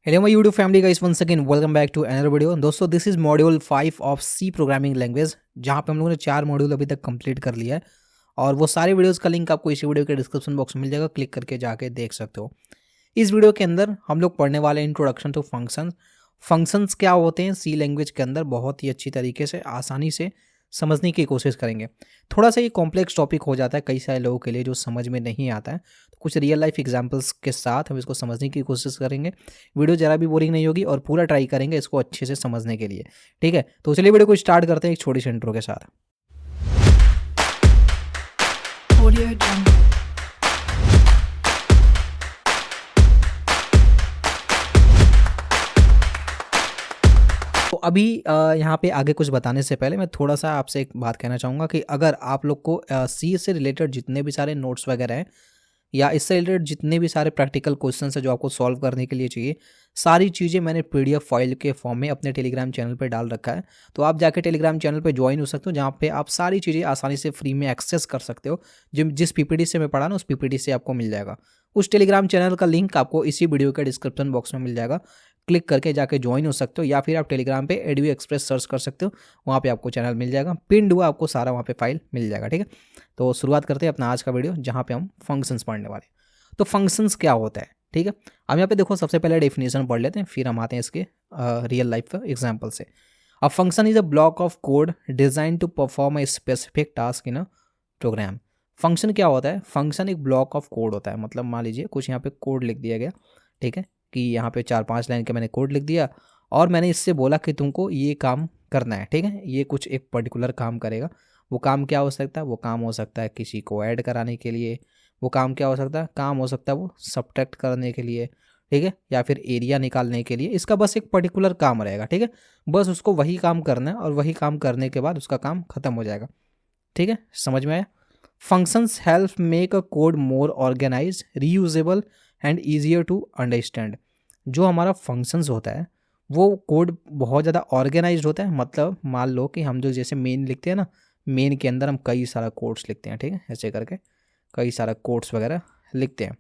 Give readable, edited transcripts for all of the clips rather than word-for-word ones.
Hello my YouTube family guys, once again welcome back to another video। दोस्तों this is module 5 of C programming language, जहाँ पे हम लोगों ने 4 module अभी तक कंप्लीट कर लिया है और वो सारे वीडियोस का लिंक आपको इसी वीडियो के डिस्क्रिप्शन बॉक्स में मिल जाएगा, क्लिक करके जाके देख सकते हो। इस वीडियो के अंदर हम लोग पढ़ने वाले इंट्रोडक्शन टू फंक्शंस। फंक्शंस क्या होते हैं सी लैंग्वेज के अंदर, बहुत ही अच्छी तरीके से आसानी से समझने की कोशिश करेंगे। थोड़ा सा ये कॉम्प्लेक्स टॉपिक हो जाता है कई सारे लोगों के लिए जो समझ में नहीं आता है, तो कुछ रियल लाइफ एग्जांपल्स के साथ हम इसको समझने की कोशिश करेंगे। वीडियो ज़रा भी बोरिंग नहीं होगी और पूरा ट्राई करेंगे इसको अच्छे से समझने के लिए, ठीक है। तो चलिए वीडियो को स्टार्ट करते हैं एक छोटी सी इंट्रो के साथ। Audio Jungle. तो अभी यहाँ पे आगे कुछ बताने से पहले मैं थोड़ा सा आपसे एक बात कहना चाहूँगा कि अगर आप लोग को सी से रिलेटेड जितने भी सारे नोट्स वगैरह हैं या इससे रिलेटेड जितने भी सारे प्रैक्टिकल क्वेश्चंस हैं जो आपको सॉल्व करने के लिए चाहिए, सारी चीज़ें मैंने पीडीएफ फाइल के फॉर्म में अपने टेलीग्राम चैनल पे डाल रखा है। तो आप जाके टेलीग्राम चैनल पे ज्वाइन हो सकते हो, जहाँ पे आप सारी चीज़ें आसानी से फ्री में एक्सेस कर सकते हो। जिस पीपीटी से मैं पढ़ा ना उस पीपीटी से आपको मिल जाएगा। उस टेलीग्राम चैनल का लिंक आपको इसी वीडियो के डिस्क्रिप्शन बॉक्स में मिल जाएगा, क्लिक करके जाके ज्वाइन हो सकते हो, या फिर आप टेलीग्राम पे एडवी एक्सप्रेस सर्च कर सकते हो, वहाँ पे आपको चैनल मिल जाएगा, पिंड हुआ आपको सारा वहाँ पे फाइल मिल जाएगा, ठीक है। तो शुरुआत करते हैं अपना आज का वीडियो, जहाँ पे हम फंक्शंस पढ़ने वाले हैं। तो फंक्शंस क्या होता है, ठीक है। अब यहाँ पे देखो सबसे पहले डेफिनेशन पढ़ लेते हैं, फिर हम आते हैं इसके रियल लाइफ एग्जाम्पल से। A function is a block of code design to perform a specific task in a program. Function क्या होता है? फंक्शन एक ब्लॉक ऑफ कोड होता है, मतलब मान लीजिए कुछ यहाँ पे कोड लिख दिया गया, ठीक है, कि यहाँ पे 4-5 लाइन का मैंने कोड लिख दिया और मैंने इससे बोला कि तुमको ये काम करना है, ठीक है। ये कुछ एक पर्टिकुलर काम करेगा। वो काम क्या हो सकता है? वो काम हो सकता है किसी को ऐड कराने के लिए। वो काम क्या हो सकता है? काम हो सकता है वो सब्ट्रैक्ट करने के लिए, ठीक है, या फिर एरिया निकालने के लिए। इसका बस एक पर्टिकुलर काम रहेगा, ठीक है। बस उसको वही काम करना है और वही काम करने के बाद उसका काम खत्म हो जाएगा, ठीक है। समझ में आया? Functions help make a code more organise, reusable and easier to understand. जो हमारा फंक्शंस होता है वो कोड बहुत ज़्यादा ऑर्गेनाइज्ड होता है। मतलब मान लो कि हम जो जैसे मेन लिखते हैं ना, मेन के अंदर हम कई सारा कोड्स लिखते हैं, ठीक है, ऐसे करके कई सारा कोड्स वगैरह लिखते हैं।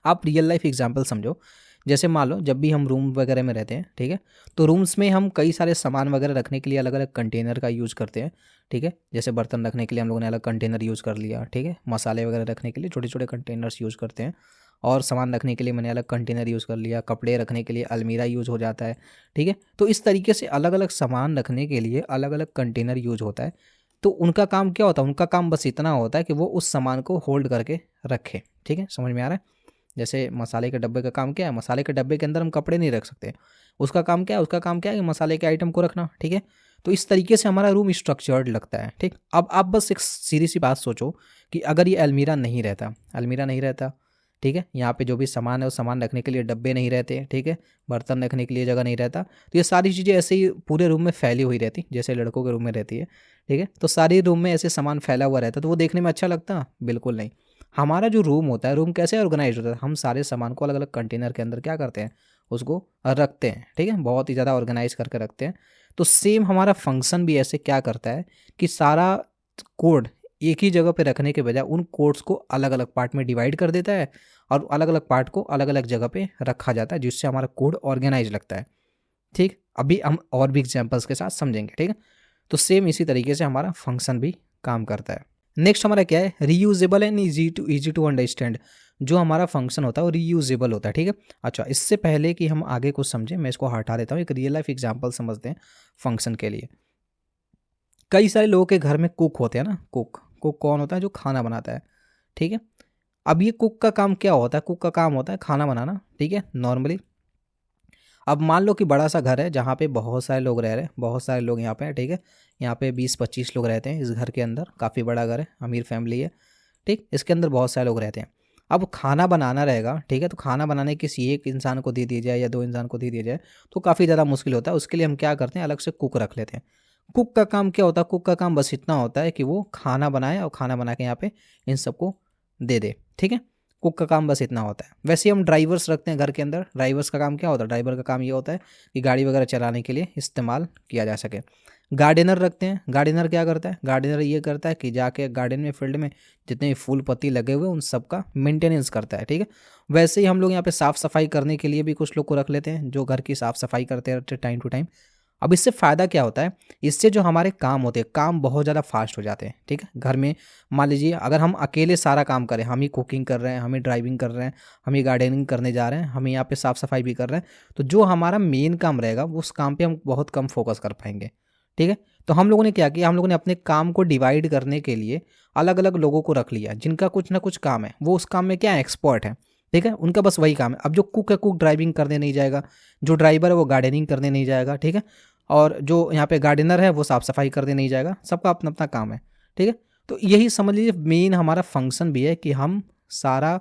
आप रियल लाइफ एग्जांपल समझो। जैसे मान लो जब भी हम रूम वगैरह में रहते हैं, ठीक है, तो रूम्स में हम कई सारे सामान वगैरह रखने के लिए अलग अलग कंटेनर का यूज़ करते हैं, ठीक है। जैसे बर्तन रखने के लिए हम लोगों ने अलग कंटेनर यूज़ कर लिया, ठीक है। मसाले वगैरह रखने के लिए छोटे छोटे कंटेनर्स यूज़ करते हैं, और सामान रखने के लिए मैंने अलग कंटेनर यूज़ कर लिया। कपड़े रखने के लिए अलमीरा यूज़ हो जाता है, ठीक है। तो इस तरीके से अलग अलग सामान रखने के लिए अलग अलग कंटेनर यूज़ होता है। तो उनका काम क्या होता है? उनका काम बस इतना होता है कि वो उस सामान को होल्ड करके रखे, ठीक है। समझ में आ रहा है? जैसे मसाले के डब्बे का काम क्या है? मसाले के डब्बे के अंदर हम कपड़े नहीं रख सकते। उसका काम क्या है? उसका काम क्या है कि मसाले के आइटम को रखना, ठीक है। तो इस तरीके से हमारा रूम स्ट्रक्चर्ड लगता है, ठीक। अब आप बस एक सीधी सी बात सोचो कि अगर ये अलमीरा नहीं रहता, अलमीरा नहीं रहता, ठीक है, यहाँ पे जो भी सामान है उस सामान रखने के लिए डब्बे नहीं रहते, ठीक है, बर्तन रखने के लिए जगह नहीं रहता, तो ये सारी चीज़ें ऐसे ही पूरे रूम में फैली हुई रहती, जैसे लड़कों के रूम में रहती है, ठीक है। तो सारी रूम में ऐसे सामान फैला हुआ रहता, तो वो देखने में अच्छा लगता? बिल्कुल नहीं। हमारा जो रूम होता है, रूम कैसे ऑर्गेनाइज होता है? हम सारे सामान को अलग अलग कंटेनर के अंदर क्या करते हैं? उसको रखते हैं, ठीक है, बहुत ही ज़्यादा ऑर्गेनाइज करके रखते हैं। तो सेम हमारा फंक्शन भी ऐसे क्या करता है कि सारा कोड एक ही जगह पे रखने के बजाय उन कोड्स को अलग अलग पार्ट में डिवाइड कर देता है और अलग अलग पार्ट को अलग अलग जगह पे रखा जाता है, जिससे हमारा कोड ऑर्गेनाइज लगता है, ठीक। अभी हम और भी एग्जांपल्स के साथ समझेंगे, ठीक है। तो सेम इसी तरीके से हमारा फंक्शन भी काम करता है। नेक्स्ट हमारा क्या है? Reusable and easy to understand. जो हमारा फंक्शन होता है वो रीयूजेबल होता है, ठीक है। अच्छा, इससे पहले कि हम आगे कुछ समझें मैं इसको हटा देता हूँ, एक रियल लाइफ एग्जांपल समझते हैं फंक्शन के लिए। कई सारे लोगों के घर में कुक होते हैं ना। कुक कुक कौन होता है? जो खाना बनाता है, ठीक है। अब ये कुक का काम क्या होता है? कुक का काम होता है खाना बनाना, ठीक है, नॉर्मली। अब मान लो कि बड़ा सा घर है जहाँ पे बहुत सारे लोग रह रहे हैं, बहुत सारे लोग यहाँ पे हैं, ठीक है। यहाँ पे 20-25 लोग रहते हैं इस घर के अंदर, काफ़ी बड़ा घर है, अमीर फैमिली है, ठीक। इसके अंदर बहुत सारे लोग रहते हैं। अब खाना बनाना रहेगा, ठीक है, तो खाना बनाने किसी एक इंसान को दे दिया जाए या 2 इंसान को दे दिया जाए तो काफ़ी ज़्यादा मुश्किल होता है। उसके लिए हम क्या करते हैं? अलग से कुक रख लेते हैं। कुक का काम क्या होता है? कुक का काम बस इतना होता है कि वो खाना बनाए और खाना बना के यहाँ पे इन सबको दे दे, ठीक है। कुक का काम बस इतना होता है। वैसे ही हम ड्राइवर्स रखते हैं घर के अंदर। ड्राइवर्स का काम क्या होता है? ड्राइवर का काम ये होता है कि गाड़ी वगैरह चलाने के लिए इस्तेमाल किया जा सके। गार्डनर रखते हैं। गार्डनर क्या करता है? गार्डनर ये करता है कि जाके गार्डन में, फील्ड में जितने भी फूल पत्ती लगे हुए उन सब का मेंटेनेंस करता है, ठीक है। वैसे ही हम लोग यहाँ पे साफ़ सफाई करने के लिए भी कुछ लोग को रख लेते हैं जो घर की साफ़ सफाई करते रहते हैं टाइम टू टाइम। अब इससे फ़ायदा क्या होता है? इससे जो हमारे काम होते हैं, काम बहुत ज़्यादा फास्ट हो जाते हैं, ठीक है। घर में मान लीजिए अगर हम अकेले सारा काम करें, हम ही कुकिंग कर रहे हैं, हम ही ड्राइविंग कर रहे हैं, हम ही गार्डनिंग करने जा रहे हैं, हम यहाँ पे साफ़ सफाई भी कर रहे हैं, तो जो हमारा मेन काम रहेगा उस काम पे हम बहुत कम फोकस कर पाएंगे, ठीक है। तो हम लोगों ने क्या किया? हम लोगों ने अपने काम को डिवाइड करने के लिए अलग अलग लोगों को रख लिया जिनका कुछ ना कुछ काम है, वो उस काम में क्या है? एक्सपर्ट है, ठीक है। उनका बस वही काम है। अब जो कुक है, कुक ड्राइविंग करने नहीं जाएगा, जो ड्राइवर है वो गार्डनिंग करने नहीं जाएगा, ठीक है। और जो यहाँ पे गार्डनर है वो साफ़ सफाई करने नहीं जाएगा। सबका अपना अपना काम है, ठीक है। तो यही समझ लीजिए मेन हमारा फंक्शन भी है कि हम सारा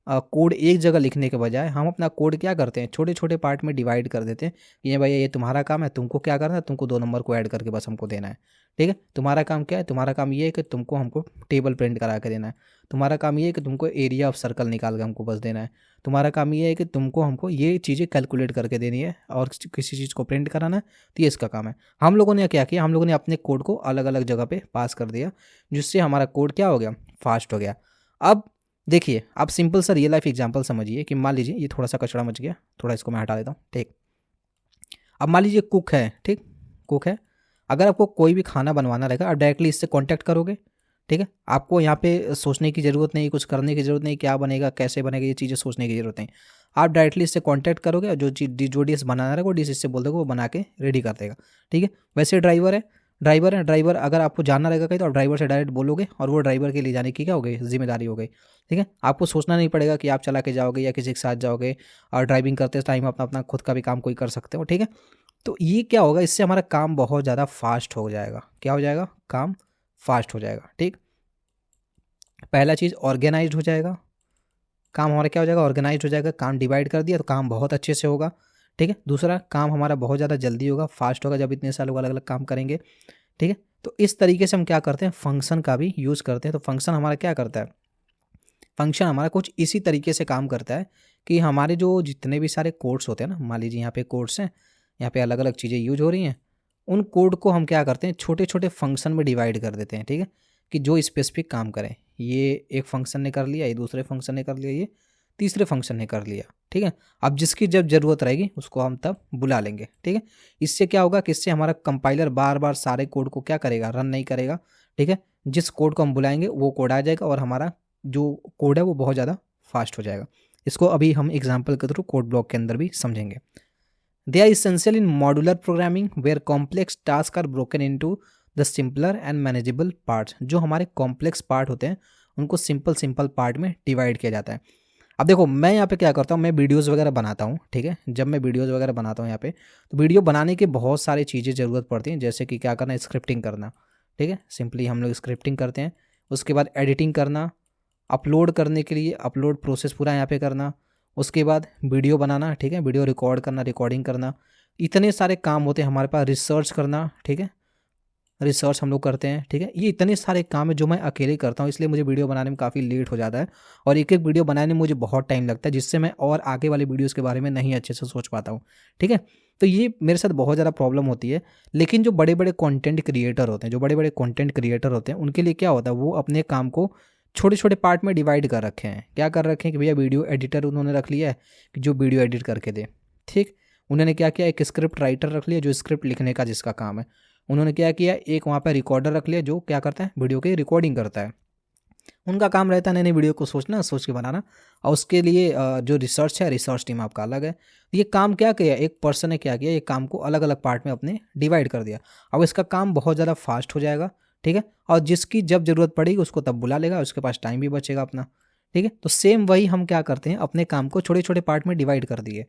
कोड एक जगह लिखने के बजाय हम अपना कोड क्या करते हैं? छोटे छोटे पार्ट में डिवाइड कर देते हैं। ये भैया ये तुम्हारा काम है, तुमको क्या करना है? तुमको 2 नंबर को ऐड करके बस हमको देना है, ठीक है। तुम्हारा काम क्या है? तुम्हारा काम ये है कि तुमको हमको टेबल प्रिंट करा के देना है। तुम्हारा काम ये है कि तुमको एरिया ऑफ सर्कल निकाल के हमको बस देना है। तुम्हारा काम ये है कि तुमको हमको ये चीज़ें कैलकुलेट करके देनी है और किसी चीज़ को प्रिंट कराना है, तो ये इसका काम है। हम लोगों ने क्या किया? हम लोगों ने अपने कोड को अलग अलग जगह पे पास कर दिया, जिससे हमारा कोड क्या हो गया? फास्ट हो गया। अब देखिए, आप सिंपल सा रियल लाइफ एग्जांपल समझिए कि मान लीजिए ये थोड़ा सा कचरा मच गया, थोड़ा इसको मैं हटा देता हूँ, ठीक। अब मान लीजिए कुक है, ठीक, कुक है। अगर आपको कोई भी खाना बनवाना रहेगा, आप डायरेक्टली इससे कांटेक्ट करोगे, ठीक है। आपको यहाँ पे सोचने की ज़रूरत नहीं, कुछ करने की ज़रूरत नहीं, क्या बनेगा, कैसे बनेगा, ये चीज़ें सोचने की ज़रूरत नहीं। आप डायरेक्टली इससे कांटेक्ट करोगे और जो डिश बनाना रहेगा वो डिश इससे बोल दोगे, वो बना के रेडी कर देगा, ठीक है। वैसे ड्राइवर अगर आपको जाना रहेगा कहीं तो आप ड्राइवर से डायरेक्ट बोलोगे और वो ड्राइवर के लिए जाने की क्या हो गई? जिम्मेदारी हो गई, ठीक है। आपको सोचना नहीं पड़ेगा कि आप चला के जाओगे या किसी के साथ जाओगे, और ड्राइविंग करते टाइम अपना अपना खुद का भी काम कोई कर सकते हो, ठीक है। तो ये क्या होगा? इससे हमारा काम बहुत ज़्यादा फास्ट हो जाएगा। क्या हो जाएगा? काम फास्ट हो जाएगा, ठीक। पहला चीज़ ऑर्गेनाइज्ड हो जाएगा। काम हमारा क्या हो जाएगा? ऑर्गेनाइज्ड हो जाएगा। काम डिवाइड कर दिया तो काम बहुत अच्छे से होगा, ठीक है। दूसरा, काम हमारा बहुत ज़्यादा जल्दी होगा, फास्ट होगा जब इतने सारे लोग अलग अलग काम करेंगे, ठीक है। तो इस तरीके से हम क्या करते हैं? फंक्शन का भी यूज़ करते हैं। तो फंक्शन हमारा क्या करता है? फंक्शन हमारा कुछ इसी तरीके से काम करता है कि हमारे जो जितने भी सारे कोड्स होते हैं ना, मान लीजिए यहाँ पे कोड्स हैं, यहाँ पे अलग अलग चीज़ें यूज हो रही हैं, उन कोड को हम क्या करते हैं? छोटे छोटे फंक्शन में डिवाइड कर देते हैं, ठीक है, कि जो स्पेसिफिक काम करें। ये एक फंक्शन ने कर लिया, ये दूसरे फंक्शन ने कर लिया, ये तीसरे फंक्शन ने कर लिया, ठीक है। अब जिसकी जब ज़रूरत रहेगी उसको हम तब बुला लेंगे, ठीक है। इससे क्या होगा कि इससे हमारा कंपाइलर बार बार सारे कोड को क्या करेगा? रन नहीं करेगा, ठीक है। जिस कोड को हम बुलाएंगे वो कोड आ जाएगा और हमारा जो कोड है वो बहुत ज़्यादा फास्ट हो जाएगा। इसको अभी हम एग्जाम्पल के थ्रू कोड ब्लॉक के अंदर भी समझेंगे। They are essential in modular programming where complex tasks are broken into the simpler and manageable parts. जो हमारे कॉम्प्लेक्स पार्ट होते हैं उनको सिंपल पार्ट में डिवाइड किया जाता है। अब देखो, मैं यहाँ पे क्या करता हूँ? मैं वीडियोज़ वगैरह बनाता हूँ, ठीक है। जब मैं वीडियोज़ वगैरह बनाता हूँ यहाँ पे, तो वीडियो बनाने के बहुत सारी चीज़ें ज़रूरत पड़ती हैं, जैसे कि क्या करना? स्क्रिप्टिंग करना, ठीक है। सिंपली हम लोग स्क्रिप्टिंग करते हैं। उसके बाद एडिटिंग करना, अपलोड करने के लिए अपलोड प्रोसेस पूरा यहाँ पे करना, उसके बाद वीडियो बनाना, ठीक है, वीडियो रिकॉर्ड करना, रिकॉर्डिंग करना, इतने सारे काम होते हैं हमारे पास। रिसर्च करना, ठीक है, रिसर्च हम लोग करते हैं, ठीक है। ये इतने सारे काम है जो मैं अकेले करता हूँ, इसलिए मुझे वीडियो बनाने में काफ़ी लेट हो जाता है और एक एक वीडियो बनाने में मुझे बहुत टाइम लगता है, जिससे मैं और आगे वाले वीडियोज़ के बारे में नहीं अच्छे से सोच पाता हूँ, ठीक है। तो ये मेरे साथ बहुत ज़्यादा प्रॉब्लम होती है। लेकिन जो बड़े बड़े कंटेंट क्रिएटर होते हैं, उनके लिए क्या होता है? वो अपने काम को छोटे छोटे पार्ट में डिवाइड कर रखे हैं। क्या कर रखे हैं कि भैया वीडियो एडिटर उन्होंने रख लिया है कि जो वीडियो एडिट करके दे, ठीक। उन्होंने क्या किया? एक स्क्रिप्ट राइटर रख लिया जो स्क्रिप्ट लिखने का जिसका काम है। उन्होंने क्या किया? एक वहाँ पर रिकॉर्डर रख लिया जो क्या करता है? वीडियो की रिकॉर्डिंग करता है। उनका काम रहता है नई नई वीडियो को सोच के बनाना, और उसके लिए जो रिसर्च है, रिसर्च टीम आपका अलग है। ये काम क्या किया? एक पर्सन ने क्या किया? ये काम को अलग अलग पार्ट में अपने डिवाइड कर दिया। अब इसका काम बहुत ज़्यादा फास्ट हो जाएगा, ठीक है, और जिसकी जब ज़रूरत पड़ेगी उसको तब बुला लेगा, उसके पास टाइम भी बचेगा अपना, ठीक है। तो सेम वही हम क्या करते हैं? अपने काम को छोटे छोटे पार्ट में डिवाइड कर दिए,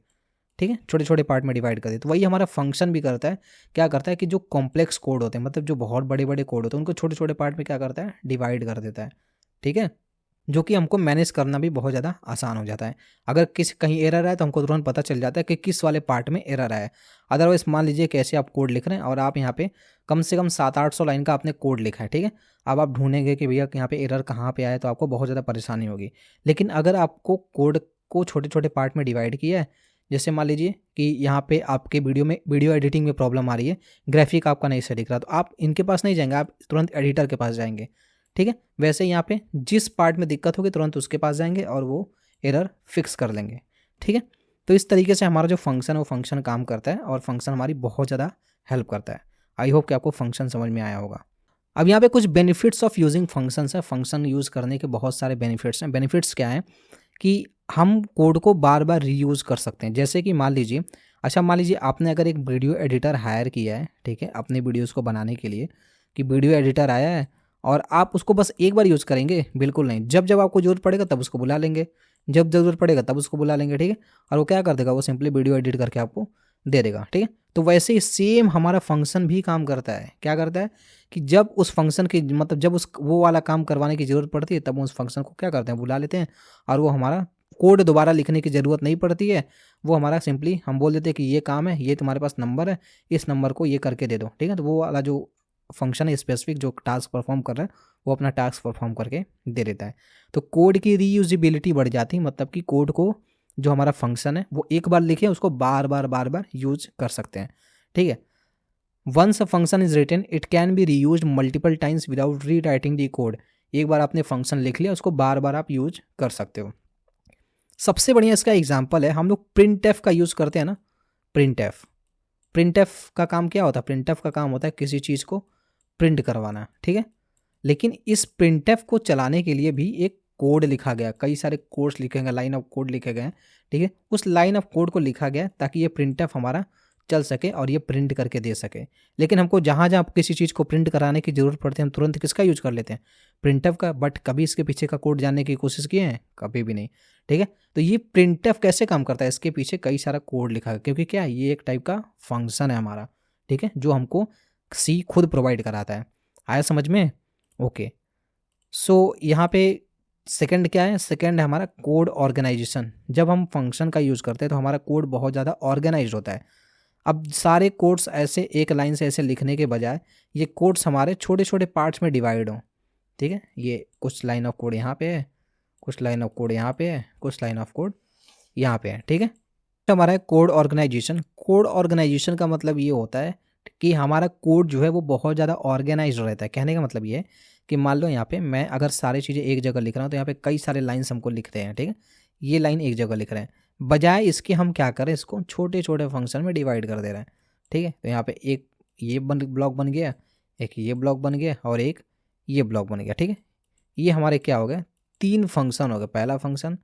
ठीक है, छोटे छोटे पार्ट में डिवाइड कर दिए। तो वही हमारा फंक्शन भी करता है। क्या करता है कि जो कॉम्प्लेक्स कोड होते हैं, मतलब जो बहुत बड़े बड़े कोड होते हैं, उनको छोटे छोटे पार्ट में क्या करता है? डिवाइड कर देता है, ठीक है। जो कि हमको मैनेज करना भी बहुत ज़्यादा आसान हो जाता है। अगर कहीं एरर आए तो हमको तुरंत पता चल जाता है कि किस वाले पार्ट में एरर आया है। अदरवाइज़ मान लीजिए कैसे आप कोड लिख रहे हैं और आप यहाँ पे कम से कम 700-800 लाइन का आपने कोड लिखा है, ठीक है। अब आप ढूंढेंगे कि भैया यहाँ पे एरर कहाँ पे आया है, तो आपको बहुत ज़्यादा परेशानी होगी। लेकिन अगर आपको कोड को छोटे छोटे पार्ट में डिवाइड किया है, जैसे मान लीजिए कि यहाँ पे आपके वीडियो एडिटिंग में प्रॉब्लम आ रही है, ग्राफिक आपका नहीं सही दिख रहा, तो आप इनके पास नहीं जाएंगे, आप तुरंत एडिटर के पास जाएंगे, ठीक है। वैसे यहाँ पे जिस पार्ट में दिक्कत होगी तुरंत उसके पास जाएंगे और वो एरर फिक्स कर लेंगे, ठीक है। तो इस तरीके से हमारा जो फंक्शन है वो फंक्शन काम करता है और फंक्शन हमारी बहुत ज़्यादा हेल्प करता है। आई होप कि आपको फंक्शन समझ में आया होगा। अब यहाँ पे कुछ बेनिफिट्स ऑफ यूजिंग फंक्शंस है। फंक्शन यूज़ करने के बहुत सारे बेनिफिट्स हैं। बेनिफिट्स क्या हैं कि हम कोड को बार बार रीयूज़ कर सकते हैं। जैसे कि मान लीजिए आपने अगर एक वीडियो एडिटर हायर किया है, ठीक है, अपने वीडियोज़ को बनाने के लिए, कि वीडियो एडिटर आया है और आप उसको बस एक बार यूज़ करेंगे, बिल्कुल नहीं। जब जब आपको ज़रूरत पड़ेगा तब उसको बुला लेंगे, जब ज़रूरत पड़ेगा तब उसको बुला लेंगे, ठीक है। और वो क्या कर देगा, वो सिंपली वीडियो एडिट करके आपको दे देगा, ठीक है। तो वैसे ही सेम हमारा फंक्शन भी काम करता है। क्या करता है कि जब उस फंक्शन की मतलब जब उस वो वाला काम करवाने की ज़रूरत पड़ती है तब उस फंक्शन को क्या करते हैं, बुला लेते हैं और वो हमारा कोड दोबारा लिखने की ज़रूरत नहीं पड़ती है। वो हमारा सिंपली हम बोल देते हैं कि ये काम है, ये तुम्हारे पास नंबर है, इस नंबर को ये करके दे दो, ठीक है। तो वो वाला जो फंक्शन है स्पेसिफिक जो टास्क परफॉर्म कर रहा है वो अपना टास्क परफॉर्म करके दे देता है। तो कोड की रीयूजिबिलिटी बढ़ जाती है, मतलब कि कोड को जो हमारा फंक्शन है वो एक बार लिखे उसको बार बार यूज कर सकते हैं, ठीक है। Once a function is written it can be reuse multiple times without rewriting the code. एक बार आपने फंक्शन लिख लिया उसको बार बार आप यूज कर सकते हो। सबसे बढ़िया इसका एग्जाम्पल है, हम लोग प्रिंट एफ का यूज़ करते हैं ना। प्रिंट एफ का काम क्या होता है, प्रिंट एफ का काम होता है किसी चीज़ को प्रिंट करवाना, ठीक है। लेकिन इस प्रिंट एफ को चलाने के लिए भी एक कोड लिखा गया, कई सारे कोड्स लिखे गए, लाइन ऑफ कोड लिखे गए हैं, ठीक है। उस लाइन ऑफ कोड को लिखा गया ताकि ये प्रिंट एफ हमारा चल सके और ये प्रिंट करके दे सके। लेकिन हमको जहाँ जहाँ किसी चीज़ को प्रिंट कराने की ज़रूरत पड़ती है हम तुरंत किसका यूज कर लेते हैं, प्रिंटफ का। बट कभी इसके पीछे का कोड जानने की कोशिश किए हैं, कभी भी नहीं, ठीक है। तो ये प्रिंटफ कैसे काम करता है, इसके पीछे कई सारा कोड लिखा है, क्योंकि क्या ये एक टाइप का फंक्शन है हमारा, ठीक है, जो हमको सी खुद प्रोवाइड कराता है। आया समझ में? ओके। सो यहाँ पे सेकंड क्या है, सेकंड है हमारा कोड ऑर्गेनाइजेशन। जब हम फंक्शन का यूज़ करते हैं तो हमारा कोड बहुत ज़्यादा ऑर्गेनाइज होता है। अब सारे कोड्स ऐसे एक लाइन से ऐसे लिखने के बजाय ये कोड्स हमारे छोटे छोटे पार्ट्स में डिवाइड हों, ठीक है। ये कुछ लाइन ऑफ कोड यहाँ पे है, कुछ लाइन ऑफ कोड यहाँ पे है, कुछ लाइन ऑफ कोड यहाँ पे है, ठीक है। तो हमारा है कोड ऑर्गेनाइजेशन। कोड ऑर्गेनाइजेशन का मतलब ये होता है कि हमारा कोड जो है वो बहुत ज़्यादा ऑर्गेनाइज रहता है। कहने का मतलब ये है कि मान लो यहाँ पे मैं अगर सारी चीज़ें एक जगह लिख रहा हूँ तो यहाँ पे कई सारे लाइन्स हमको लिखते हैं, ठीक है। ये लाइन एक जगह लिख रहे हैं, बजाय इसके हम क्या करें, इसको छोटे छोटे फंक्शन में डिवाइड कर दे रहे हैं, ठीक है। तो यहाँ पे एक ये ब्लॉक बन गया, एक ये ब्लॉक बन गया और एक ये ब्लॉक बन गया, ठीक है। ये हमारे क्या हो गए, 3 फंक्शन हो गए। पहला फंक्शन,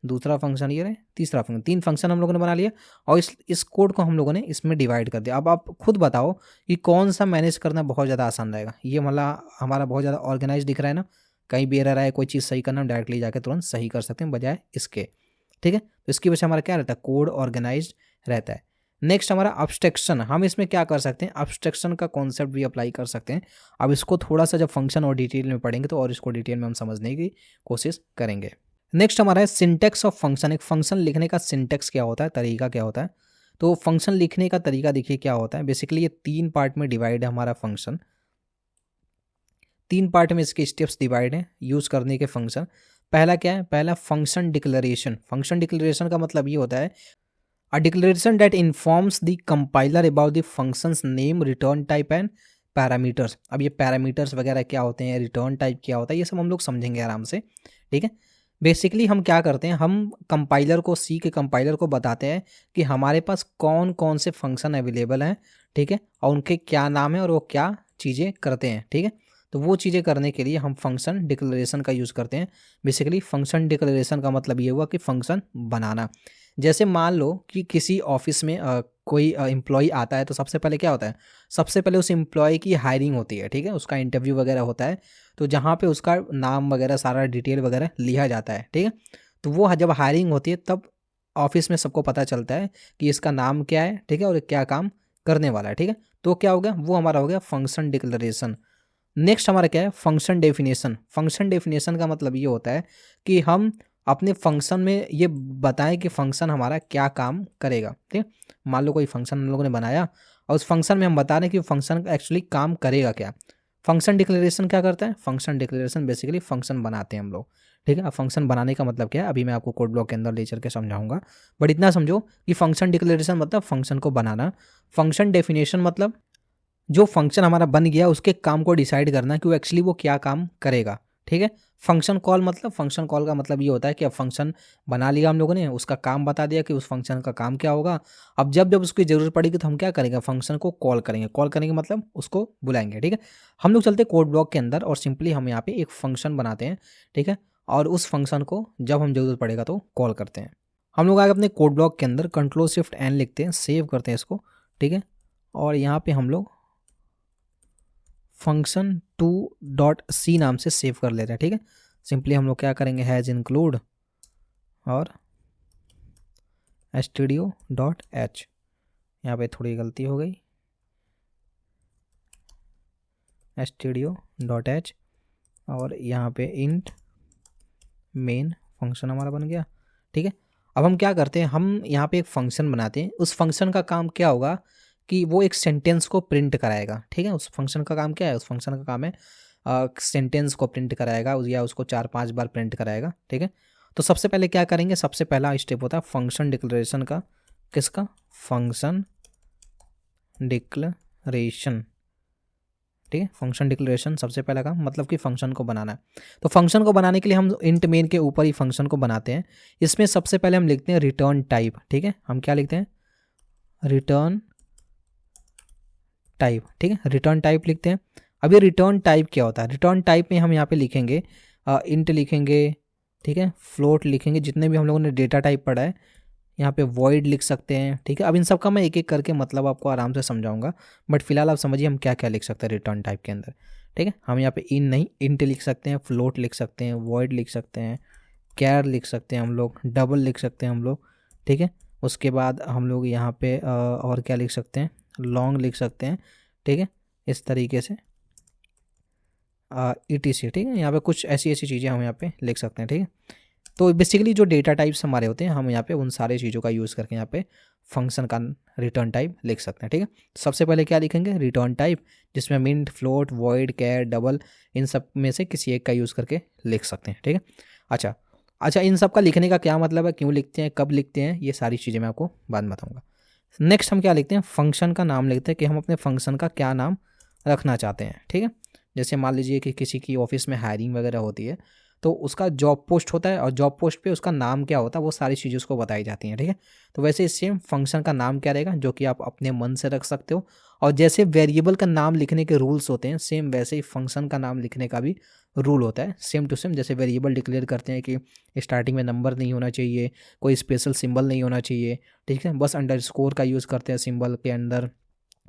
दूसरा फंक्शन, ये रहे तीसरा फंक्शन। 3 फंक्शन हम लोगों ने बना लिया और इस कोड को हम लोगों ने इसमें डिवाइड कर दिया। अब आप खुद बताओ कि कौन सा मैनेज करना बहुत ज़्यादा आसान रहेगा। ये मतलब हमारा बहुत ज़्यादा ऑर्गेनाइज दिख रहा है ना, कहीं भी एरर आए कोई चीज़ सही करना डायरेक्टली जाकर तुरंत सही कर सकते हैं बजाय इसके, ठीक है। तो इसकी वजह से हमारा क्या रहता है, कोड ऑर्गेनाइज रहता है। नेक्स्ट हमारा अब्स्ट्रैक्शन। हम इसमें क्या कर सकते हैं, अब्स्ट्रैक्शन का कॉन्सेप्ट भी अप्लाई कर सकते हैं। अब इसको थोड़ा सा जब फंक्शन और डिटेल में पढ़ेंगे तो और इसको डिटेल में हम समझने की कोशिश करेंगे। नेक्स्ट हमारा है सिंटेक्स ऑफ फंक्शन। एक फंक्शन लिखने का सिंटेक्स क्या होता है, तरीका क्या होता है। तो फंक्शन लिखने का तरीका देखिए क्या होता है। बेसिकली ये 3 पार्ट में डिवाइड है हमारा फंक्शन, 3 पार्ट में इसके स्टेप्स डिवाइड हैं यूज़ करने के फंक्शन। पहला क्या है, पहला फंक्शन डिक्लेरेशन। फंक्शन डिक्लेरेशन का मतलब ये होता है a declaration that informs the compiler about the functions name, return type and parameters. अब ये पैरामीटर्स वगैरह क्या होते हैं, रिटर्न टाइप क्या होता है, ये सब हम लोग समझेंगे आराम से, ठीक है। बेसिकली हम क्या करते हैं, हम कंपाइलर को, सी के कंपाइलर को बताते हैं कि हमारे पास कौन कौन से फंक्शन अवेलेबल हैं, ठीक है, और उनके क्या नाम है और वो क्या चीज़ें करते हैं, ठीक है। तो वो चीज़ें करने के लिए हम फंक्शन डिक्लेरेशन का यूज़ करते हैं। बेसिकली फंक्शन डिक्लेरेशन का मतलब ये हुआ कि फंक्शन बनाना। जैसे मान लो कि किसी ऑफिस में कोई एम्प्लॉय आता है तो सबसे पहले क्या होता है, सबसे पहले उस एम्प्लॉय की हायरिंग होती है, ठीक है, उसका इंटरव्यू वगैरह होता है। तो जहाँ पे उसका नाम वगैरह सारा डिटेल वगैरह लिया जाता है, ठीक है। तो वो जब हायरिंग होती है तब ऑफिस में सबको पता चलता है कि इसका नाम क्या है, ठीक है, और क्या काम करने वाला है, ठीक है। तो क्या हो गया, वो हमारा हो गया फंक्शन डिक्लेरेशन। नेक्स्ट हमारा क्या है, फंक्शन डेफिनेशन। फंक्शन डेफिनेशन का मतलब ये होता है कि हम अपने फंक्शन में ये बताएं कि फंक्शन हमारा क्या काम करेगा। ठीक है, मान लो कोई फंक्शन हम लोगों ने बनाया और उस फंक्शन में हम बता रहे हैं कि फंक्शन एक्चुअली काम करेगा क्या। फंक्शन डिक्लेरेशन क्या करता है, फंक्शन डिक्लेरेशन बेसिकली फंक्शन बनाते हैं हम लोग। ठीक है, अब फंक्शन बनाने का मतलब क्या है अभी मैं आपको कोड ब्लॉक के अंदर ले चल के समझाऊंगा, बट इतना समझो कि फंक्शन डिक्लेरेशन मतलब फंक्शन को बनाना, फंक्शन डेफिनेशन मतलब जो फंक्शन हमारा बन गया उसके काम को डिसाइड करना कि वो एक्चुअली वो क्या काम करेगा। ठीक है, फंक्शन कॉल मतलब, फंक्शन कॉल का मतलब ये होता है कि अब फंक्शन बना लिया हम लोगों ने, उसका काम बता दिया कि उस फंक्शन का काम क्या होगा। अब जब जब उसकी ज़रूरत पड़ेगी तो हम क्या करेंगे, फंक्शन को कॉल करेंगे। कॉल करेंगे मतलब उसको बुलाएंगे। ठीक है, हम लोग चलते कोड ब्लॉक के अंदर और सिंपली हम यहाँ पे एक फंक्शन बनाते हैं। ठीक है, और उस फंक्शन को जब हम ज़रूरत पड़ेगा तो कॉल करते हैं। हम लोग आगे अपने कोड ब्लॉक के अंदर Ctrl+Shift+N लिखते हैं, सेव करते हैं इसको। ठीक है, और यहाँ पे हम लोग function2.c नाम से सेव कर लेते हैं। ठीक है, सिंपली हम लोग क्या करेंगे, हैज़ इंक्लूड और stdio.h, यहाँ पे थोड़ी गलती हो गई, stdio.h, और यहाँ पे इंट मेन फंक्शन हमारा बन गया। ठीक है, अब हम क्या करते हैं, हम यहाँ पे एक फंक्शन बनाते हैं। उस फंक्शन का काम क्या होगा कि वो एक सेंटेंस को प्रिंट कराएगा। ठीक है, उस फंक्शन का काम क्या है, उस फंक्शन का काम है सेंटेंस को प्रिंट कराएगा या उसको 4-5 बार प्रिंट कराएगा। ठीक है, तो सबसे पहले क्या करेंगे, सबसे पहला स्टेप होता है फंक्शन डिक्लेरेशन का। किसका, फंक्शन डिक्लेरेशन। ठीक है, फंक्शन डिक्लेरेशन सबसे पहला काम मतलब कि फंक्शन को बनाना है। तो फंक्शन को बनाने के लिए हम इंट मेन के ऊपर ही फंक्शन को बनाते हैं। इसमें सबसे पहले हम लिखते हैं रिटर्न टाइप। ठीक है, हम क्या लिखते हैं, रिटर्न टाइप। ठीक है, रिटर्न टाइप लिखते हैं। अब ये रिटर्न टाइप क्या होता है, रिटर्न टाइप में हम यहाँ पे लिखेंगे इंट लिखेंगे, ठीक है, फ्लोट लिखेंगे, जितने भी हम लोगों ने डेटा टाइप पढ़ा है। यहाँ पे वॉइड लिख सकते हैं। ठीक है, अब इन सब का मैं एक एक करके मतलब आपको आराम से समझाऊंगा, बट फिलहाल आप समझिए हम क्या क्या लिख सकते हैं रिटर्न टाइप के अंदर। ठीक है, हम यहाँ पे इन नहीं इंट लिख सकते हैं, फ्लोट लिख सकते हैं, वॉइड लिख सकते हैं, कैर लिख सकते हैं हम लोग, डबल लिख सकते हैं हम लोग। ठीक है, उसके बाद हम लोग यहाँ पे और क्या लिख सकते हैं, लॉन्ग लिख सकते हैं। ठीक है, इस तरीके से etc। ठीक है, यहाँ पे कुछ ऐसी ऐसी चीज़ें हम यहाँ पे लिख सकते हैं। ठीक है, तो बेसिकली जो डेटा टाइप्स हमारे होते हैं हम यहाँ पे उन सारे चीज़ों का यूज़ करके यहाँ पे फंक्शन का रिटर्न टाइप लिख सकते हैं। ठीक है, सबसे पहले क्या लिखेंगे, रिटर्न टाइप, जिसमें मिंट, फ्लोट, वॉइड, कैर, डबल, इन सब में से किसी एक का यूज़ करके लिख सकते हैं। ठीक है, अच्छा, इन सब का लिखने का क्या मतलब है, क्यों लिखते हैं, कब लिखते हैं, ये सारी चीज़ें मैं आपको बाद में बताऊँगा। नेक्स्ट हम क्या लिखते हैं, फंक्शन का नाम लिखते हैं कि हम अपने फंक्शन का क्या नाम रखना चाहते हैं। ठीक है, जैसे मान लीजिए कि किसी की ऑफिस में हायरिंग वगैरह होती है तो उसका जॉब पोस्ट होता है और जॉब पोस्ट पे उसका नाम क्या होता है वो सारी चीज़ें उसको बताई जाती हैं। ठीक है, तो वैसे सेम फंक्शन का नाम क्या रहेगा जो कि आप अपने मन से रख सकते हो, और जैसे वेरिएबल का नाम लिखने के रूल्स होते हैं सेम वैसे ही फंक्शन का नाम लिखने का भी रूल होता है, सेम टू सेम। जैसे वेरिएबल डिक्लेयर करते हैं कि स्टार्टिंग में नंबर नहीं होना चाहिए, कोई स्पेशल सिंबल नहीं होना चाहिए। ठीक है, बस अंडरस्कोर का यूज़ करते हैं सिंबल के अंदर,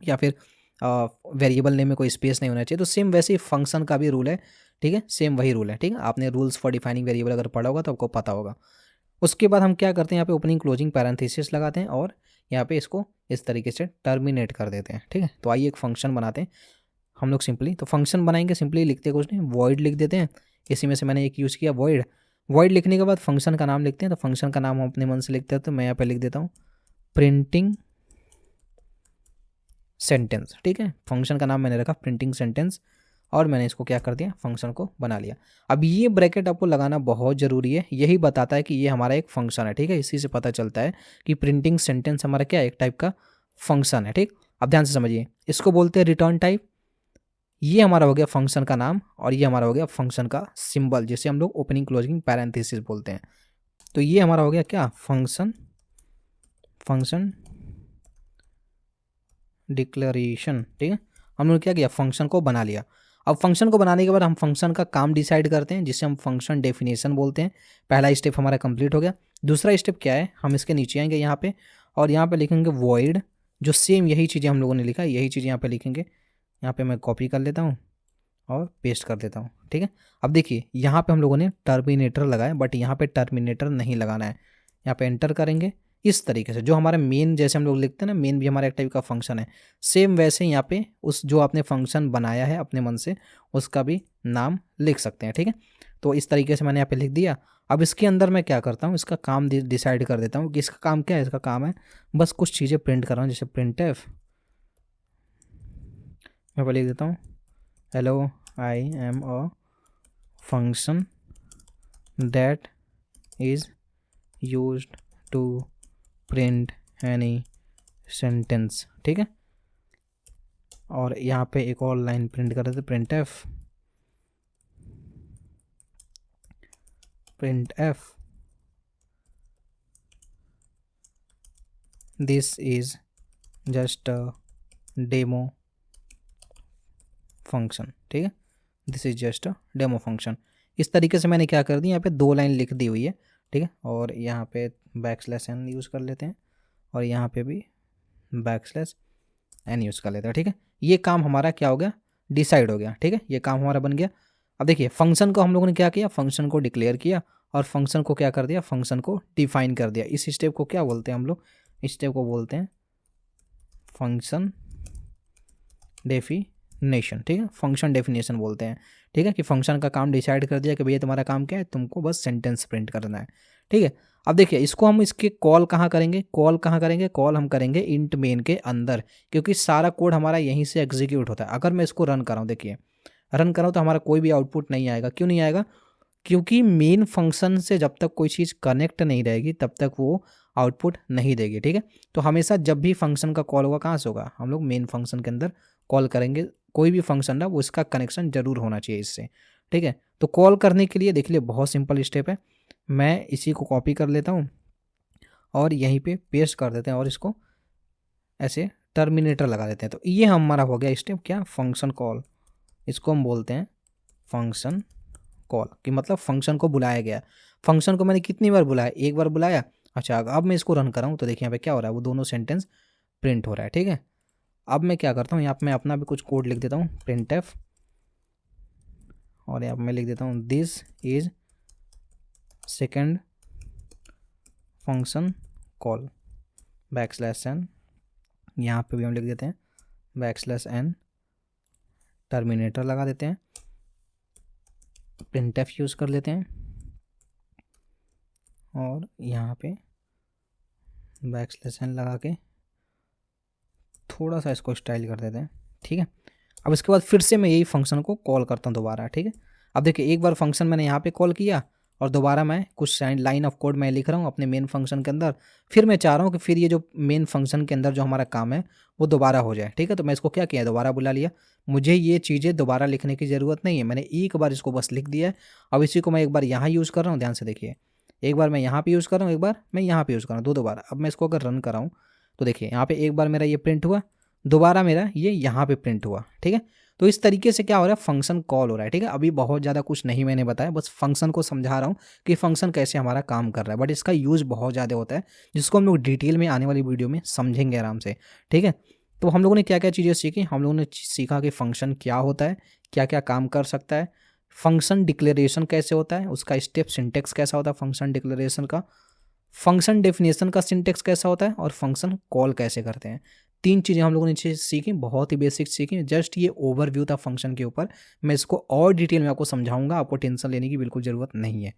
या फिर वेरिएबल नेम में कोई स्पेस नहीं होना चाहिए। तो सेम वैसे ही फंक्शन का भी रूल है। ठीक है, सेम वही रूल है। ठीक है, आपने रूल्स फॉर डिफाइनिंग वेरिएबल अगर पढ़ा होगा तो आपको पता होगा। उसके बाद हम क्या करते हैं, यहाँ पे ओपनिंग क्लोजिंग पैरेंथेसिस लगाते हैं और यहाँ पे इसको इस तरीके से टर्मिनेट कर देते हैं। ठीक है, तो आइए एक फंक्शन बनाते हैं हम लोग सिंपली। तो फंक्शन बनाएंगे, सिंपली लिखते कुछ नहीं, वॉइड लिख देते हैं। इसी में से मैंने एक यूज़ किया वॉइड। वॉइड लिखने के बाद फंक्शन का नाम लिखते हैं। तो फंक्शन का नाम हम अपने मन से लिखते हैं, तो मैं यहाँ पे लिख देता हूँ प्रिंटिंग सेंटेंस। ठीक है, फंक्शन का नाम मैंने रखा प्रिंटिंग सेंटेंस और मैंने इसको क्या कर दिया, फंक्शन को बना लिया। अब ये ब्रैकेट आपको लगाना बहुत ज़रूरी है, यही बताता है कि ये हमारा एक फंक्शन है। ठीक है, इसी से पता चलता है कि प्रिंटिंग सेंटेंस हमारा क्या है, एक टाइप का फंक्शन है। ठीक, अब ध्यान से समझिए, इसको बोलते हैं रिटर्न टाइप। ये हमारा हो गया फंक्शन का नाम और ये हमारा हो गया फंक्शन का सिंबल, जिसे हम लोग ओपनिंग क्लोजिंग पैरेंथेसिस बोलते हैं। तो ये हमारा हो गया क्या, फंक्शन डिक्लेरेशन। ठीक है, हमने क्या किया, फंक्शन को बना लिया। अब फंक्शन को बनाने के बाद हम फंक्शन का काम डिसाइड करते हैं, जिसे हम फंक्शन डेफिनेशन बोलते हैं। पहला स्टेप हमारा कंप्लीट हो गया। दूसरा स्टेप क्या है, हम इसके नीचे आएंगे यहाँ पे और यहाँ पे लिखेंगे वॉइड, जो सेम यही चीज़ें हम लोगों ने लिखा है यही चीज़ें यहाँ पे लिखेंगे। यहाँ पे मैं कॉपी कर लेता हूँ और पेस्ट कर देता हूँ। ठीक है, अब देखिए यहाँ पे हम लोगों ने टर्मिनेटर लगाया, बट यहाँ पे टर्मिनेटर नहीं लगाना है। यहाँ पे एंटर करेंगे, इस तरीके से जो हमारा मेन, जैसे हम लोग लिखते हैं ना, मेन भी हमारा एक टाइप का फंक्शन है, सेम वैसे यहाँ पे उस जो आपने फंक्शन बनाया है अपने मन से उसका भी नाम लिख सकते हैं। ठीक है, तो इस तरीके से मैंने यहाँ पे लिख दिया। अब इसके अंदर मैं क्या करता हूँ, इसका काम डिसाइड कर देता हूँ कि इसका काम क्या है। इसका काम है बस कुछ चीज़ें प्रिंट कर रहा हूँ, जैसे प्रिंट एफ मैं पहले लिख देता हूँ, hello I am a function that is used to print any sentence. ठीक है, और यहाँ पे एक और लाइन प्रिंट कर देते, print F this is just a demo function. ठीक है, this is just a demo function. इस तरीके से मैंने क्या कर दी, यहाँ पे 2 लाइन लिख दी हुई है। ठीक है, और यहाँ पे \n यूज़ कर लेते हैं और यहाँ पे भी \n यूज़ कर लेते हैं। ठीक है, ये काम हमारा क्या हो गया, डिसाइड हो गया। ठीक है, ये काम हमारा बन गया। अब देखिए फंक्शन को हम लोगों ने क्या किया, फंक्शन को डिक्लेयर किया और फंक्शन को क्या कर दिया, फंक्शन को डिफाइन कर दिया। इस स्टेप को क्या बोलते हैं हम लोग, इस स्टेप को बोलते हैं फंक्शन डेफिनेशन। ठीक है, फंक्शन डेफिनेशन बोलते हैं। ठीक है, कि फंक्शन का काम डिसाइड कर दिया कि भैया तुम्हारा काम क्या है, तुमको बस सेंटेंस प्रिंट करना है। ठीक है, अब देखिए इसको हम इसके कॉल कहाँ करेंगे, कॉल हम करेंगे इंट मेन के अंदर, क्योंकि सारा कोड हमारा यहीं से एग्जीक्यूट होता है। अगर मैं इसको रन कराऊँ, देखिए रन कराऊँ तो हमारा कोई भी आउटपुट नहीं आएगा। क्यों नहीं आएगा, क्योंकि मेन फंक्शन से जब तक कोई चीज़ कनेक्ट नहीं रहेगी तब तक वो आउटपुट नहीं देगी। ठीक है, तो हमेशा जब भी फंक्शन का कॉल होगा कहाँ से होगा, हम लोग मेन फंक्शन के अंदर कॉल करेंगे। कोई भी फंक्शन ना वो इसका कनेक्शन जरूर होना चाहिए इससे। ठीक है, तो कॉल करने के लिए देख लिए बहुत सिंपल स्टेप है। मैं इसी को कॉपी कर लेता हूँ और यहीं पे पेस्ट कर देते हैं और इसको ऐसे टर्मिनेटर लगा देते हैं। तो ये हमारा हो गया स्टेप क्या, फंक्शन कॉल। इसको हम बोलते हैं फंक्शन कॉल, कि मतलब फंक्शन को बुलाया गया। फंक्शन को मैंने कितनी बार बुलाया, एक बार बुलाया। अच्छा, अब मैं इसको रन कराऊँ तो देखिए यहाँ पे क्या हो रहा है, वो दोनों सेंटेंस प्रिंट हो रहा है। ठीक है, अब मैं क्या करता हूँ, यहाँ पे मैं अपना भी कुछ कोड लिख देता हूँ, प्रिंट एफ, और यहाँ पे मैं लिख देता हूँ this is second function call \n, यहाँ पे भी हम लिख देते हैं \n, टर्मिनेटर लगा देते हैं, प्रिंट एफ यूज़ कर लेते हैं और यहाँ पे \n लगा के थोड़ा सा इसको स्टाइल कर देते हैं। ठीक है, अब इसके बाद फिर से मैं यही फंक्शन को कॉल करता हूँ दोबारा। ठीक है, अब देखिए एक बार फंक्शन मैंने यहाँ पे कॉल किया और दोबारा मैं कुछ लाइन ऑफ कोड मैं लिख रहा हूँ अपने मेन फंक्शन के अंदर। फिर मैं चाह रहा हूँ कि फिर ये जो मेन फंक्शन के अंदर जो हमारा काम है वो दोबारा हो जाए। ठीक है, तो मैं इसको क्या किया, दोबारा बुला लिया। मुझे ये चीज़ें दोबारा लिखने की ज़रूरत नहीं है, मैंने एक बार इसको बस लिख दिया है। अब इसी को मैं एक बार यहाँ यूज़ कर रहा हूँ, ध्यान से देखिए, एक बार मैं यहाँ पे यूज़ कर रहा हूँ, एक बार मैं यहाँ पे यूज़ कर रहा हूँ, दो बार। अब मैं इसको अगर रन कराऊँ तो देखिए यहाँ पे एक बार मेरा ये प्रिंट हुआ, दोबारा मेरा ये यहाँ पे प्रिंट हुआ। ठीक है, तो इस तरीके से क्या हो रहा है, फंक्शन कॉल हो रहा है। ठीक है, अभी बहुत ज़्यादा कुछ नहीं मैंने बताया, बस फंक्शन को समझा रहा हूँ कि फंक्शन कैसे हमारा काम कर रहा है, बट इसका यूज़ बहुत ज़्यादा होता है जिसको हम लोग डिटेल में आने वाली वीडियो में समझेंगे आराम से। ठीक है, तो हम लोगों ने क्या क्या चीज़ें सीखी, हम लोगों ने सीखा कि फंक्शन क्या होता है, क्या क्या काम कर सकता है, फंक्शन डिक्लेरेशन कैसे होता है, उसका स्टेप सिंटेक्स कैसा होता है फंक्शन डिक्लेरेशन का, फंक्शन डेफिनेशन का सिंटेक्स कैसा होता है, और फंक्शन कॉल कैसे करते हैं। 3 चीज़ें हम लोगों ने सीखी, बहुत ही बेसिक सीखी। जस्ट ये ओवरव्यू था फंक्शन के ऊपर, मैं इसको और डिटेल में आपको समझाऊंगा, आपको टेंशन लेने की बिल्कुल ज़रूरत नहीं है।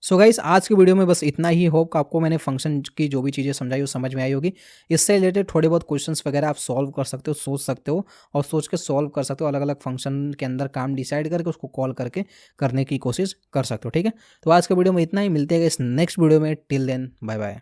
सो गाइस, आज की वीडियो में बस इतना ही। होप आपको मैंने फंक्शन की जो भी चीज़ें समझाई वो समझ में आई होगी। इससे रिलेटेड थोड़े बहुत क्वेश्चंस वगैरह आप सॉल्व कर सकते हो, सोच सकते हो और सोच के सॉल्व कर सकते हो। अलग अलग फंक्शन के अंदर काम डिसाइड करके उसको कॉल करके करने की कोशिश कर सकते हो। ठीक है, तो आज के वीडियो में इतना ही, मिलते हैं इस नेक्स्ट वीडियो में। Till then bye bye.